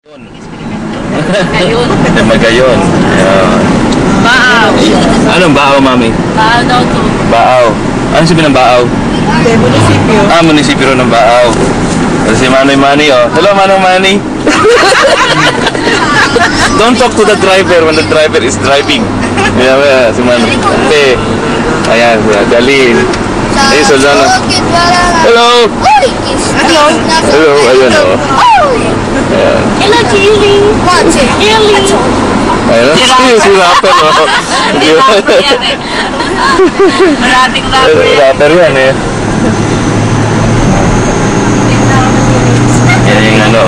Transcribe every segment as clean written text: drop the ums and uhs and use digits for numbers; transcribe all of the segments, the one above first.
Magayon. Magayon. Ayan. Baaw. Anong baaw, mami? Baaw daw to. Baaw. Ano sabi ng baaw? Munisipyo. Munisipyo ng baaw. Si Manoy Manny, oh. Hello, Manong Manny. Don't talk to the driver when the driver is driving. Yeah, si Manoy. Okay. Ayan, Dalin. Ayun, Soldano. Hello. Hello. Hello, ayun, oh. Ayan. Hello, Chili. Chili. Ayun, si rapper, oh. Maraming rapper. Rapper yan, eh. Yan yung ano.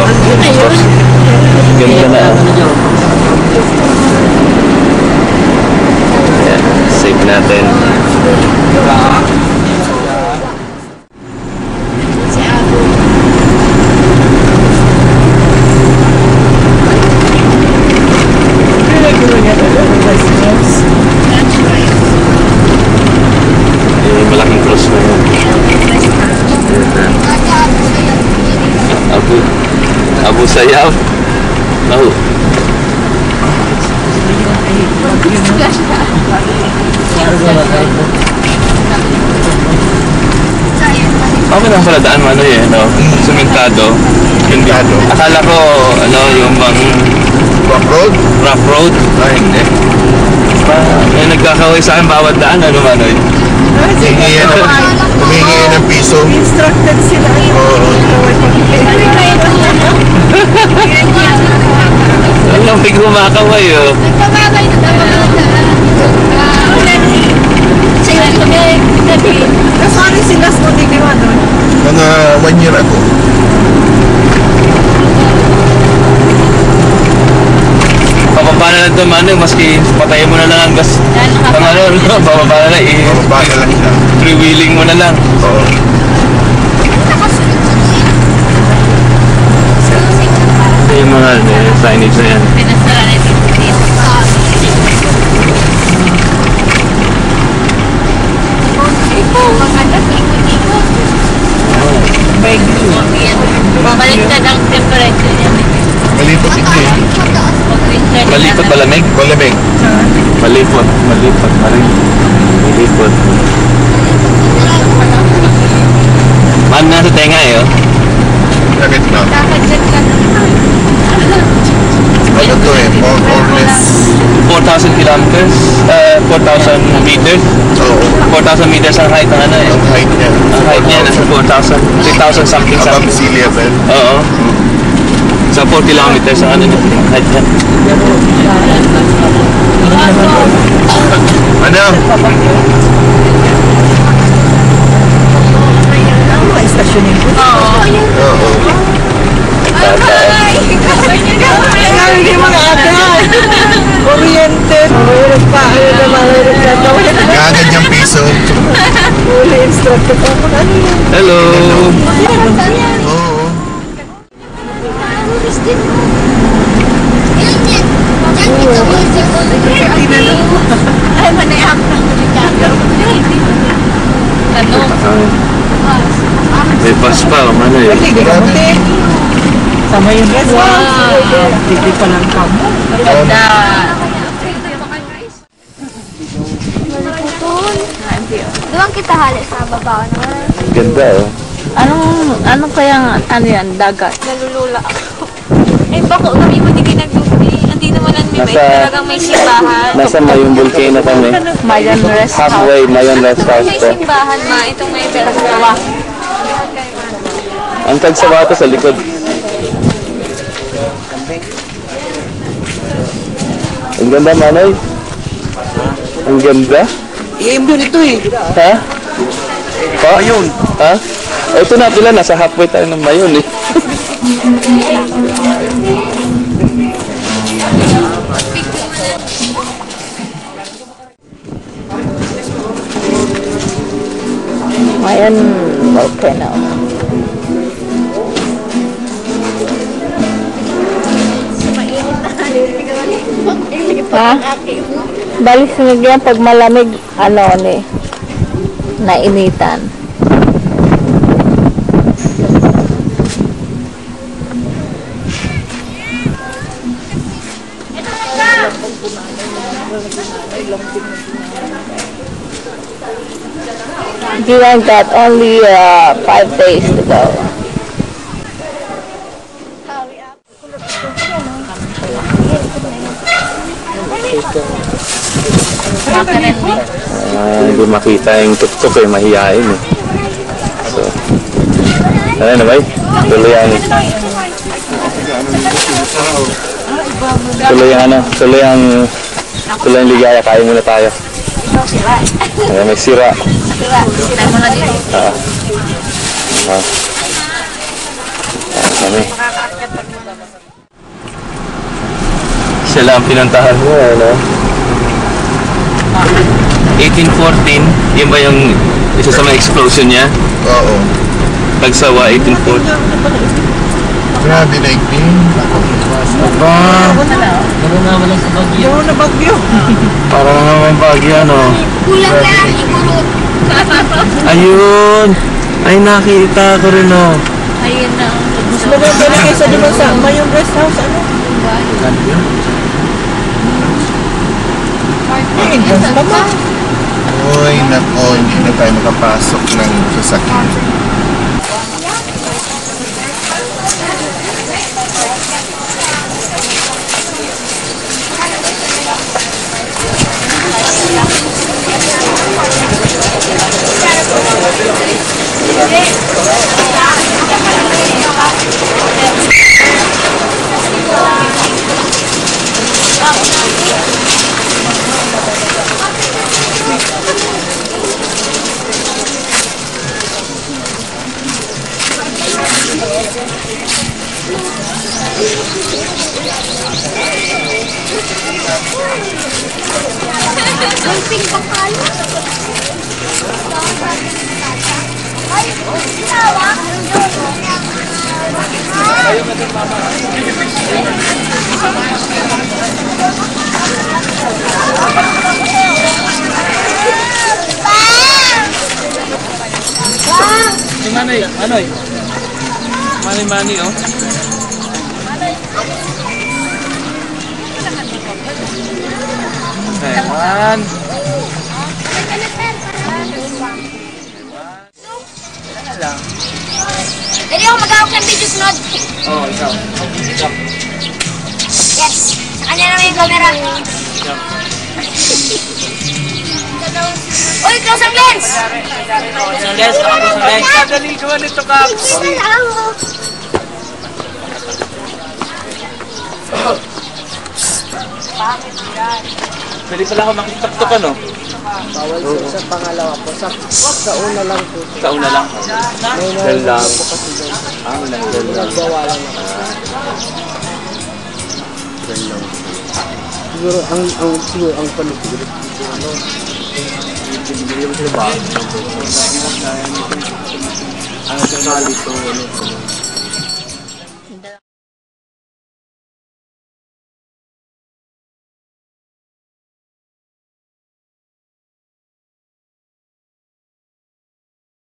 Ganda na. Ayan, save natin. Malaking cross na yun. Abu Sayyaf. Oh. Ako lang pala daan mo ano eh, no? Sementado. Sementado. Akala ko, ano, yung bang... Rough road? Rough road? Ay, hindi. May nagkakaway sa akin bawat daan, ano man eh. Humingi yan ng piso. Instructed sila. Alam, may kumakaway oh. Nagpamamay na Kasali sila sa Montigiwa doon. Mga 1 year ago. Papapa na lang ito, Manoy, maski patayin mo na lang ang gas. Ang ano, papapa na lang, Bababa na lang siya. freewheeling mo na lang. Oo. Ito yung mga signage na yan. Pinasara na ito. Babaliktad ang temperature niya. Malipot ito eh. Malipot, malamig? Malamig. Malipot, maring. Malipot. Man na sa tenga eh, oh. Sakit na. Kakadyan ka na. Ano to eh? More or less. 4,000 kilometers, 4,000 meters. Oo. 4,000 meters ang height ng ano eh. Ang height niya. Ang height niya nasa 4,000, 3,000 something Above something. sea level. Oo. Sa 4 kilometers ang ano niya, height niya. Ano? May stasyon yun. Oo. Oo. Hindi mga agad. Oriented. Mayroon pa. Ayun naman. Mayroon pa. Gagad yung piso. Uli instructor pa. Ano yun? Hello! Oo. Ay, manayak na. Ano? May bus pa, ano eh. Sama yung gas. Wow! Hindi pa lang kamo. Ganda. Doon kita halos sa baba naman. Ganda oh. Ano kaya ano yan? Dagat? Nalulula ako. Eh bako kami mo hindi nagbubi. Hindi naman ang may talagang may simbahan. Nasa Mayong Volcano kami. Mayan Rest House. Halfway, Mayon Rest House May to. simbahan ma. Itong may dalawa. Ang Tagsabato sa likod. Ang ganda, Manoy. Ang ganda. I-aim doon ito eh. Ha? Mayon. Ha? Ito na pila, nasa halfway tayo ng Mayon eh. Mayan Volcano. Ha? Balik sa yan pag malamig, ano ni, nainitan. Dylan got only 5 days to go. Hindi makita yung tuk-tuk eh, mahihain eh. So, ano na ba? Tuloy ang... Tuloy ang ligaya, kain muna tayo. Ayan, may sira. Tayo muna dito. Kami. Siya lang ang pinuntahan mo, ano? 1814, yun ba yung isa sa mga explosion niya? Oo. Tagsawa, 1814. Grabe na iklim. Ba? Yung na bagyo. Parang naman bagyo, ano? Kulang lang, ikurot. Ayun! Ay, nakita ko rin, oh. Ayun na. Mas maganda na kaysa di man sa yung rest house, ano? Entrance pa ba? Uy, nako, hindi na tayo makapasok ng sasakyan. Golfing bakal. Ay, tawa. Si Manay, Manoy. Mani, oh. Ewan. Pwede ako mag-awak ng video sunod. Oh, ikaw. Yes. Sa kanya naman yung camera. Uy, close ang lens! Dali ko nito, Caps. Pwede pala ako makitaktok, ano? Bawal siya sa pangalawa po. Sa una lang po. Sa una lang. May lang. po kasi doon. Dal lang. Nagbawalan na. Siguro ang paligid. Ano? Bibigyan mo sila ba? Ang sakali to, ano?